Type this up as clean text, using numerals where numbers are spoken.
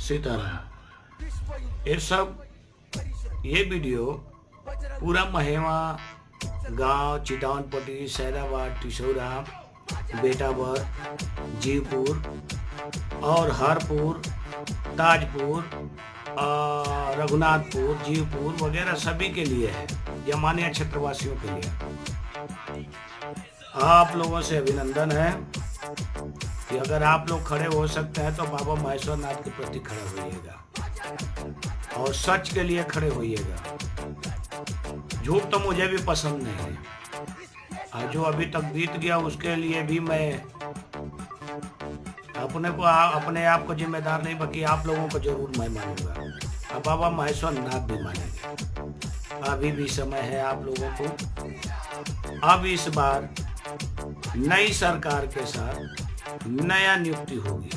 सीताराम। ये वीडियो पूरा महिमा गांव, चितौनपट्टी, सैदाबाद, टिशौरा, बेटावर, जीवपुर और हरपुर, ताजपुर, रघुनाथपुर, जीवपुर वगैरह सभी के लिए है, जमानिया क्षेत्रवासियों के लिए। आप लोगों से अभिनंदन है कि अगर आप लोग खड़े हो सकते हैं तो बाबा महेश्वर नाथ के प्रति खड़े होइएगा और सच के लिए खड़े होइएगा। झूठ तो मुझे भी पसंद नहीं है और जो अभी तक बीत गया उसके लिए भी मैं अपने आप को जिम्मेदार नहीं, बाकी आप लोगों को जरूर मैं मानूंगा और बाबा महेश्वर नाथ भी मानेंगे। अभी भी समय है आप लोगों को। अब इस बार नई सरकार के साथ नया नियुक्ति होगी।